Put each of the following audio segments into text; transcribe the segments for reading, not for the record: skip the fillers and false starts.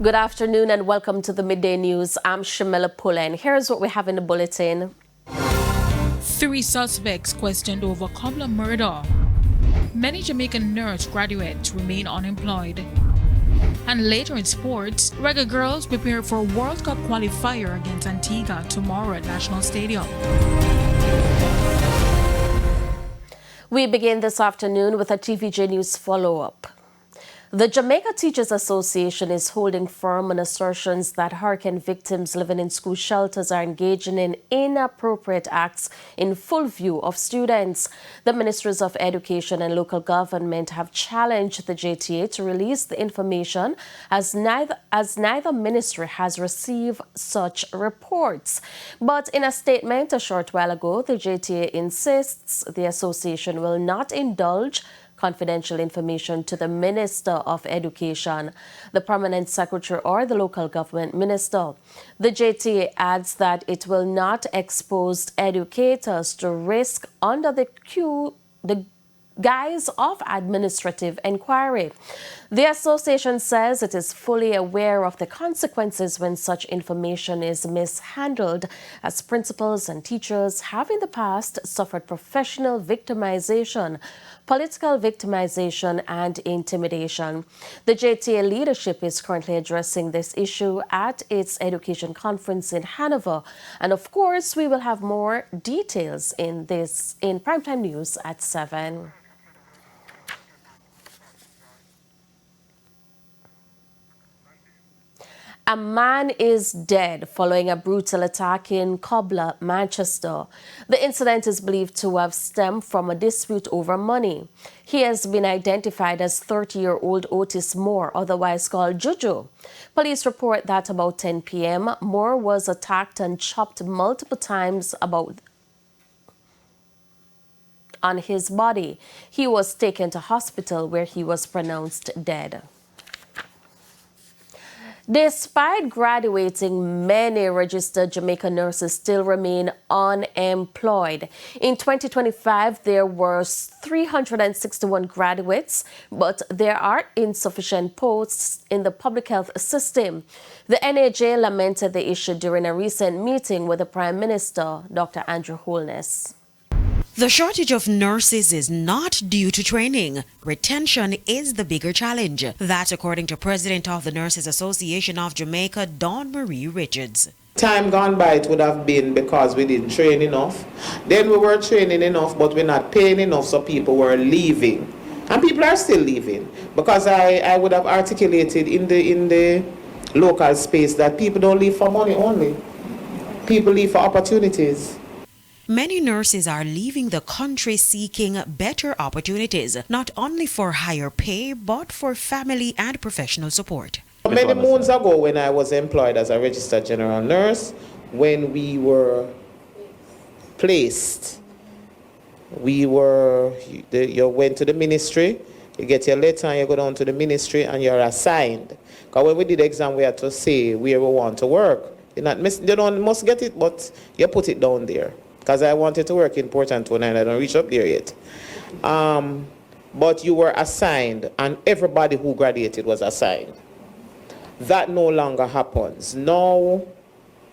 Good afternoon and welcome to the Midday News. I'm Shamila Pullen. Here's what we have in the bulletin. 3 suspects questioned over Cobbler murder. Many Jamaican nurse graduates remain unemployed. And later in sports, reggae girls prepare for World Cup qualifier against Antigua tomorrow at National Stadium. We begin this afternoon with a TVJ News follow-up. The Jamaica Teachers Association is holding firm on assertions that hurricane victims living in school shelters are engaging in inappropriate acts in full view of students. The Ministries of Education and Local Government have challenged the JTA to release the information as neither ministry has received such reports. But in a statement a short while ago, the JTA insists the association will not indulge confidential information to the Minister of Education, the Permanent Secretary or the local government minister. The JTA adds that it will not expose educators to risk under the guise of administrative inquiry. The association says it is fully aware of the consequences when such information is mishandled, as principals and teachers have in the past suffered professional victimization, political victimization and intimidation. The JTA leadership is currently addressing this issue at its education conference in Hanover. And of course, we will have more details in this in Primetime News at 7. A man is dead following a brutal attack in Cobbler, Manchester. The incident is believed to have stemmed from a dispute over money. He has been identified as 30-year-old Otis Moore, otherwise called Juju. Police report that about 10 p.m., Moore was attacked and chopped multiple times on his body. He was taken to hospital where he was pronounced dead. Despite graduating, many registered Jamaican nurses still remain unemployed. In 2025, there were 361 graduates, but there are insufficient posts in the public health system. The NAJ lamented the issue during a recent meeting with the Prime Minister, Dr. Andrew Holness. The shortage of nurses is not due to training. Retention is the bigger challenge. That, according to President of the Nurses Association of Jamaica, Dawn Marie Richards. Time gone by, it would have been because we didn't train enough. Then we were training enough, but we're not paying enough, so people were leaving. And people are still leaving. Because I would have articulated in the local space that people don't leave for money only. People leave for opportunities. Many nurses are leaving the country seeking better opportunities, not only for higher pay, but for family and professional support. Many moons ago, when I was employed as a registered general nurse, when we were placed, you went to the ministry, you get your letter and you go down to the ministry and you're assigned. Because when we did the exam, we had to say where we want to work. You don't must get it, but you put it down there. Because I wanted to work in Port Antonio and I don't reach up there yet. But you were assigned, and everybody who graduated was assigned. That no longer happens. Now,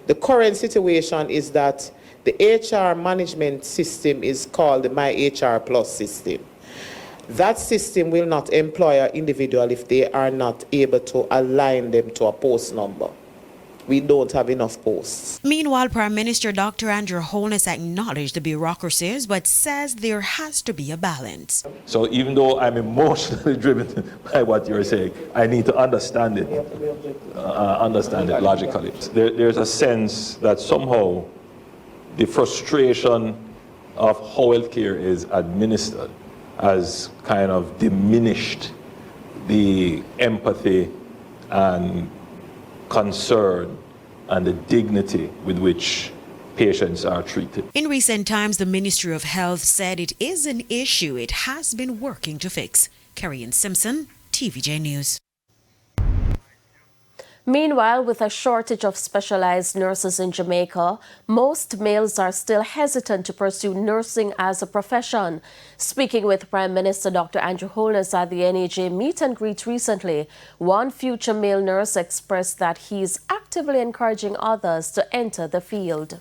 the current situation is that the HR management system is called the My HR Plus system. That system will not employ an individual if they are not able to align them to a post number. We don't have enough posts. Meanwhile, Prime Minister Dr. Andrew Holness acknowledged the bureaucracies, but says there has to be a balance. So even though I'm emotionally driven by what you're saying, I need to understand it, logically. There's a sense that somehow the frustration of how healthcare is administered has kind of diminished the empathy and concern and the dignity with which patients are treated. In recent times, the Ministry of Health said it is an issue it has been working to fix. Carrie Ann Simpson, TVJ News. Meanwhile, with a shortage of specialized nurses in Jamaica, most males are still hesitant to pursue nursing as a profession. Speaking with Prime Minister Dr. Andrew Holness at the NAJ meet and greet recently, one future male nurse expressed that he is actively encouraging others to enter the field.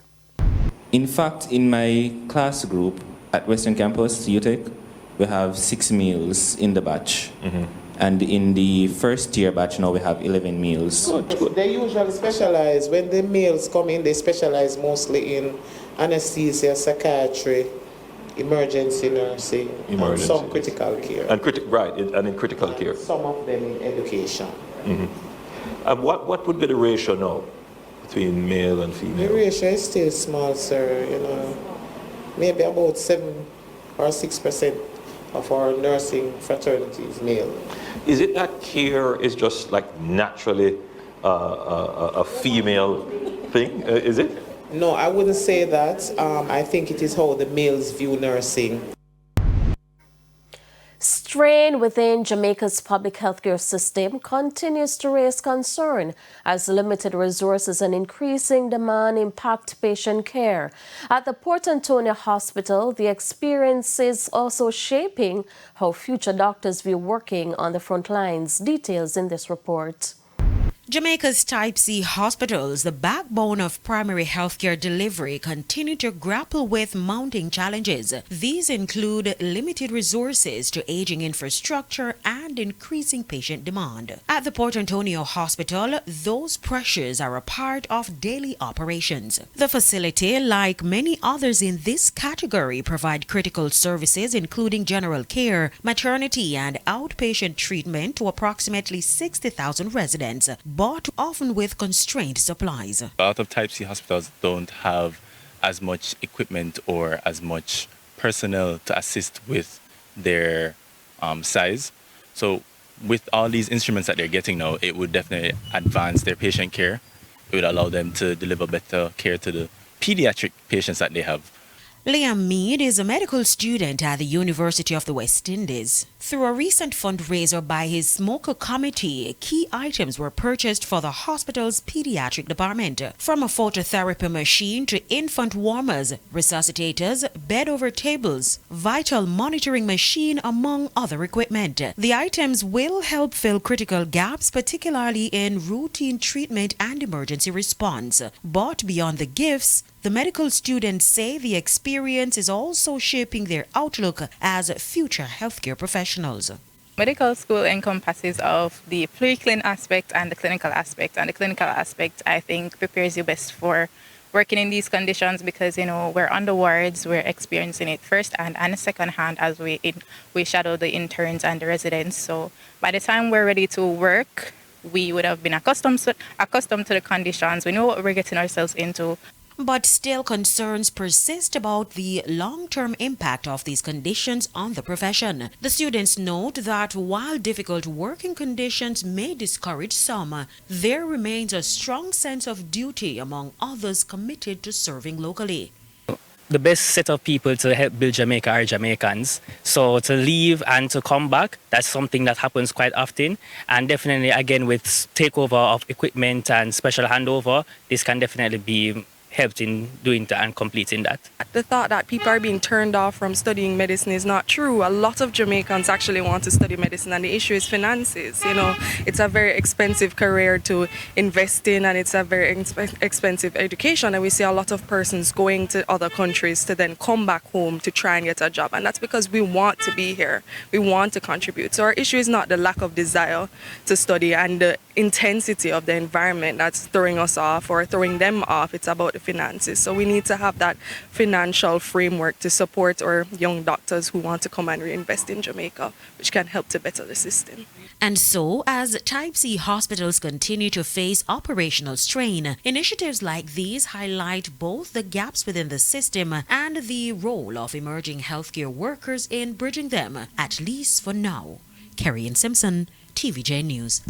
In fact, in my class group at Western Campus, UTEC, we have 6 males in the batch. And in the first year batch now we have 11 males. They usually specialize, when the males come in, they specialize mostly in anesthesia, psychiatry, emergency nursing, and some critical care. And in critical care. Some of them in education. What would be the ratio now between male and female? The ratio is still small, sir. Maybe about 7 or 6% of our nursing fraternity is male. Is it that care is just like naturally a female thing? Is it? No, I wouldn't say that. I think it is how the males view nursing. Strain within Jamaica's public healthcare system continues to raise concern as limited resources and increasing demand impact patient care. At the Port Antonio Hospital, the experience is also shaping how future doctors view working on the front lines. Details in this report. Jamaica's Type C hospitals, the backbone of primary healthcare delivery, continue to grapple with mounting challenges. These include limited resources to aging infrastructure and increasing patient demand. At the Port Antonio Hospital, those pressures are a part of daily operations. The facility, like many others in this category, provide critical services including general care, maternity and outpatient treatment to approximately 60,000 residents, but often with constrained supplies. A lot of Type C hospitals don't have as much equipment or as much personnel to assist with their size. So with all these instruments that they're getting now, it would definitely advance their patient care. It would allow them to deliver better care to the pediatric patients that they have. Liam Mead is a medical student at the University of the West Indies. Through a recent fundraiser by his smoker committee, key items were purchased for the hospital's pediatric department, from a phototherapy machine to infant warmers, resuscitators, bed over tables, vital monitoring machine, among other equipment. The items will help fill critical gaps, particularly in routine treatment and emergency response. But beyond the gifts, the medical students say the experience is also shaping their outlook as future healthcare professionals. Medical school encompasses of the pre-clin aspect and the clinical aspect. And the clinical aspect, I think, prepares you best for working in these conditions because, we're on the wards, we're experiencing it firsthand and secondhand as we shadow the interns and the residents. So by the time we're ready to work, we would have been accustomed to the conditions. We know what we're getting ourselves into. But still, concerns persist about the long-term impact of these conditions on the profession. The students note that while difficult working conditions may discourage some, there remains a strong sense of duty among others committed to serving locally. The best set of people to help build Jamaica are Jamaicans. So to leave and to come back, that's something that happens quite often. And definitely, again, with takeover of equipment and special handover, this can definitely be helped in doing that and completing that. The thought that people are being turned off from studying medicine is not true. A lot of Jamaicans actually want to study medicine, and the issue is finances. It's a very expensive career to invest in, and it's a very expensive education, and we see a lot of persons going to other countries to then come back home to try and get a job, and that's because we want to be here. We want to contribute. So our issue is not the lack of desire to study and the intensity of the environment that's throwing us off or throwing them off. It's about the finances. So we need to have that financial framework to support our young doctors who want to come and reinvest in Jamaica, which can help to better the system. And so, as Type C hospitals continue to face operational strain, initiatives like these highlight both the gaps within the system and the role of emerging healthcare workers in bridging them, at least for now. Kerry and Simpson, TVJ News.